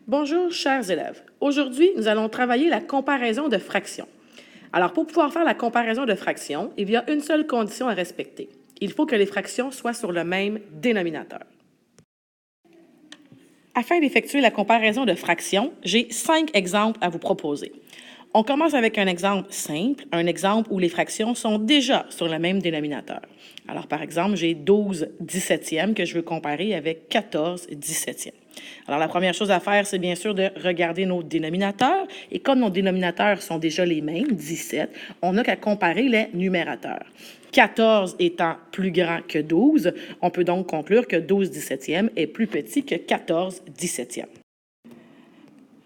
Bonjour, chers élèves. Aujourd'hui, nous allons travailler la comparaison de fractions. Alors, pour pouvoir faire la comparaison de fractions, il y a une seule condition à respecter. Il faut que les fractions soient sur le même dénominateur. Afin d'effectuer la comparaison de fractions, j'ai 5 exemples à vous proposer. On commence avec un exemple simple, un exemple où les fractions sont déjà sur le même dénominateur. Alors, par exemple, j'ai 12 17e que je veux comparer avec 14 17e. Alors, la première chose à faire, c'est bien sûr de regarder nos dénominateurs. Et comme nos dénominateurs sont déjà les mêmes, 17, on n'a qu'à comparer les numérateurs. 14 étant plus grand que 12, on peut donc conclure que 12 17e est plus petit que 14 17e.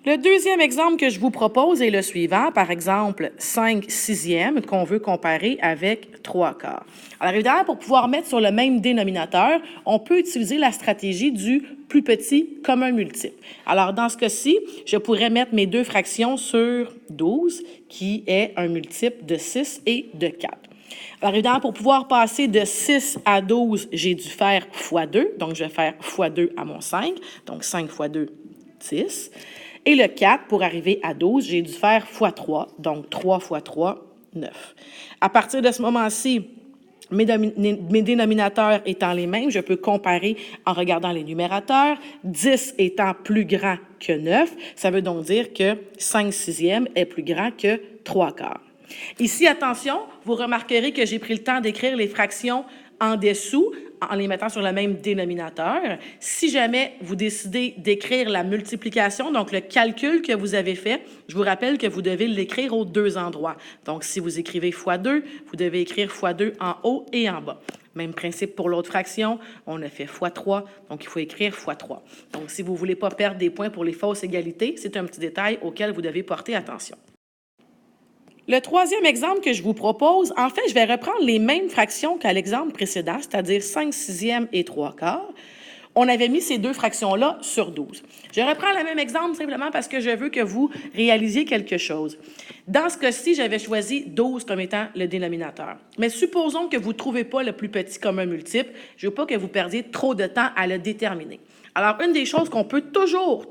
Le deuxième exemple que je vous propose est le suivant, par exemple 5 sixièmes qu'on veut comparer avec 3 quarts. Alors évidemment, pour pouvoir mettre sur le même dénominateur, on peut utiliser la stratégie du plus petit commun multiple. Alors dans ce cas-ci, je pourrais mettre mes deux fractions sur 12, qui est un multiple de 6 et de 4. Alors évidemment, pour pouvoir passer de 6 à 12, j'ai dû faire x2, donc je vais faire x2 à mon 5, donc 5 x 2, 10. Et le 4, pour arriver à 12, j'ai dû faire x3, donc 3 x 3, 9. À partir de ce moment-ci, mes dénominateurs étant les mêmes, je peux comparer en regardant les numérateurs. 10 étant plus grand que 9, ça veut donc dire que 5 sixièmes est plus grand que 3 quarts. Ici, attention, vous remarquerez que j'ai pris le temps d'écrire les fractions en dessous en les mettant sur le même dénominateur. Si jamais vous décidez d'écrire la multiplication, donc le calcul que vous avez fait, je vous rappelle que vous devez l'écrire aux deux endroits. Donc, si vous écrivez x2, vous devez écrire x2 en haut et en bas. Même principe pour l'autre fraction, on a fait x3, donc il faut écrire x3. Donc, si vous ne voulez pas perdre des points pour les fausses égalités, c'est un petit détail auquel vous devez porter attention. Le troisième exemple que je vous propose, en fait, je vais reprendre les mêmes fractions qu'à l'exemple précédent, c'est-à-dire 5 sixièmes et 3 quarts. On avait mis ces deux fractions-là sur 12. Je reprends le même exemple simplement parce que je veux que vous réalisiez quelque chose. Dans ce cas-ci, j'avais choisi 12 comme étant le dénominateur. Mais supposons que vous ne trouvez pas le plus petit commun multiple. Je ne veux pas que vous perdiez trop de temps à le déterminer. Alors, une des choses qu'on peut toujours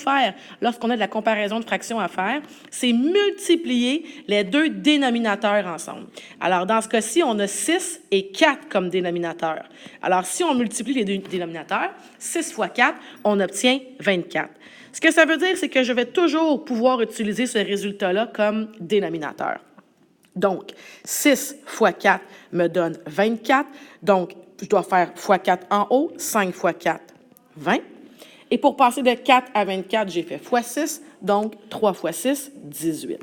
faire lorsqu'on a de la comparaison de fractions à faire, c'est multiplier les deux dénominateurs ensemble. Alors, dans ce cas-ci, on a 6 et 4 comme dénominateur. Alors, si on multiplie les deux dénominateurs, 6 fois 4, on obtient 24. Ce que ça veut dire, c'est que je vais toujours pouvoir utiliser ce résultat-là comme dénominateur. Donc, 6 fois 4 me donne 24. Donc, je dois faire fois 4 en haut, 5 fois 4, 20. Et pour passer de 4 à 24, j'ai fait fois 6, donc 3 fois 6, 18.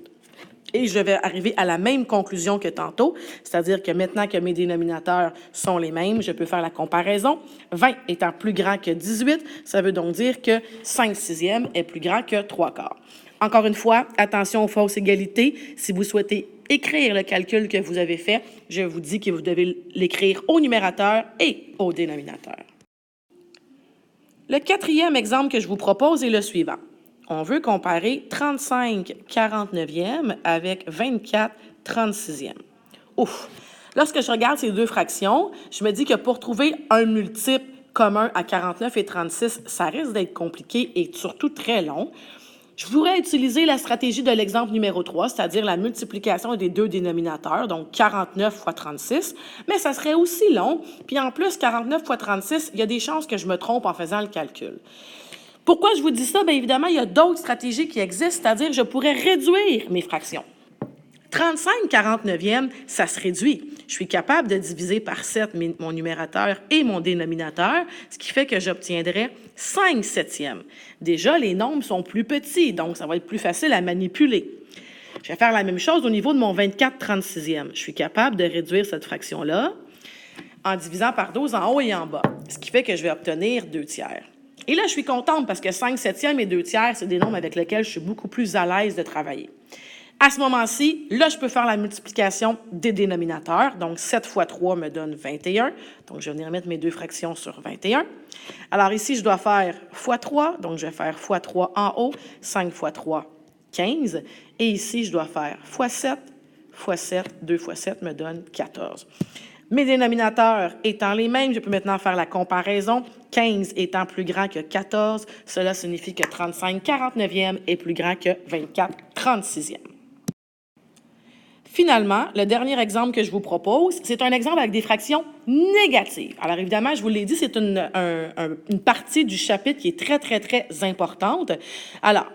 Et je vais arriver à la même conclusion que tantôt, c'est-à-dire que maintenant que mes dénominateurs sont les mêmes, je peux faire la comparaison. 20 étant plus grand que 18, ça veut donc dire que 5 sixièmes est plus grand que 3 quarts. Encore une fois, attention aux fausses égalités. Si vous souhaitez écrire le calcul que vous avez fait, je vous dis que vous devez l'écrire au numérateur et au dénominateur. Le quatrième exemple que je vous propose est le suivant. On veut comparer 35 49e avec 24 36e. Ouf! Lorsque je regarde ces deux fractions, je me dis que pour trouver un multiple commun à 49 et 36, ça risque d'être compliqué et surtout très long. Je pourrais utiliser la stratégie de l'exemple numéro 3, c'est-à-dire la multiplication des deux dénominateurs, donc 49 fois 36, mais ça serait aussi long. Puis en plus, 49 fois 36, il y a des chances que je me trompe en faisant le calcul. Pourquoi je vous dis ça? Bien évidemment, il y a d'autres stratégies qui existent, c'est-à-dire je pourrais réduire mes fractions. 35 49e, ça se réduit. Je suis capable de diviser par 7 mon numérateur et mon dénominateur, ce qui fait que j'obtiendrai 5 septièmes. Déjà, les nombres sont plus petits, donc ça va être plus facile à manipuler. Je vais faire la même chose au niveau de mon 24 36e. Je suis capable de réduire cette fraction-là en divisant par 12 en haut et en bas, ce qui fait que je vais obtenir 2 tiers. Et là, je suis contente parce que 5 septièmes et 2 tiers, c'est des nombres avec lesquels je suis beaucoup plus à l'aise de travailler. À ce moment-ci, là, je peux faire la multiplication des dénominateurs. Donc, 7 fois 3 me donne 21. Donc, je vais venir mettre mes deux fractions sur 21. Alors, ici, je dois faire fois 3. Donc, je vais faire fois 3 en haut. 5 fois 3, 15. Et ici, je dois faire fois 7. Fois 7, 2 fois 7 me donne 14. Mes dénominateurs étant les mêmes, je peux maintenant faire la comparaison. 15 étant plus grand que 14, cela signifie que 35 49e est plus grand que 24 36e. Finalement, le dernier exemple que je vous propose, c'est un exemple avec des fractions négatives. Alors évidemment, je vous l'ai dit, c'est une partie du chapitre qui est très, très, très importante. Alors,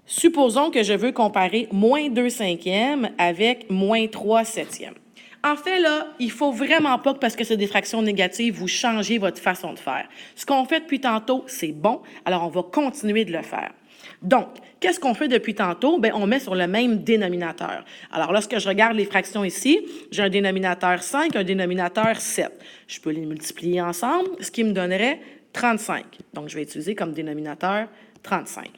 supposons que je veux comparer moins 2 cinquièmes avec moins 3 septièmes. En fait, là, il ne faut vraiment pas que, parce que c'est des fractions négatives, vous changiez votre façon de faire. Ce qu'on fait depuis tantôt, c'est bon, alors on va continuer de le faire. Donc, qu'est-ce qu'on fait depuis tantôt? Bien, on met sur le même dénominateur. Alors, lorsque je regarde les fractions ici, j'ai un dénominateur 5, un dénominateur 7. Je peux les multiplier ensemble, ce qui me donnerait 35. Donc, je vais utiliser comme dénominateur 35.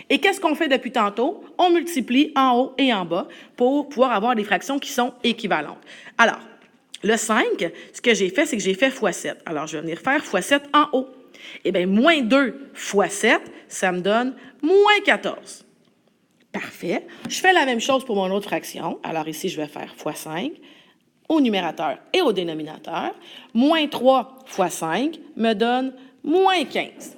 Et qu'est-ce qu'on fait depuis tantôt? On multiplie en haut et en bas pour pouvoir avoir des fractions qui sont équivalentes. Alors, le 5, ce que j'ai fait, c'est que j'ai fait fois 7. Alors, je vais venir faire fois 7 en haut. Eh bien, moins 2 fois 7, ça me donne moins 14. Parfait. Je fais la même chose pour mon autre fraction. Alors ici, je vais faire fois 5 au numérateur et au dénominateur. Moins 3 fois 5 me donne moins 15.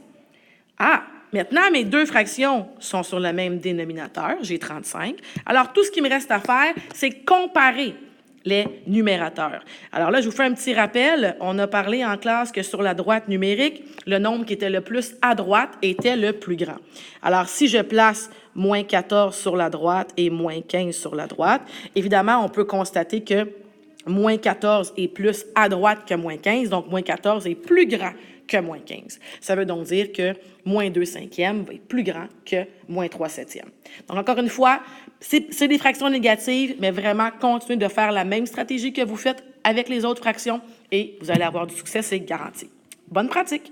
Ah! Maintenant, mes deux fractions sont sur le même dénominateur, j'ai 35. Alors, tout ce qui me reste à faire, c'est comparer les numérateurs. Alors là, je vous fais un petit rappel. On a parlé en classe que sur la droite numérique, le nombre qui était le plus à droite était le plus grand. Alors, si je place moins 14 sur la droite et moins 15 sur la droite, évidemment, on peut constater que moins 14 est plus à droite que moins 15, donc moins 14 est plus grand que moins 15. Ça veut donc dire que moins 2 cinquièmes va être plus grand que moins 3 septièmes. Donc, encore une fois, c'est des fractions négatives, mais vraiment, continuez de faire la même stratégie que vous faites avec les autres fractions et vous allez avoir du succès, c'est garanti. Bonne pratique!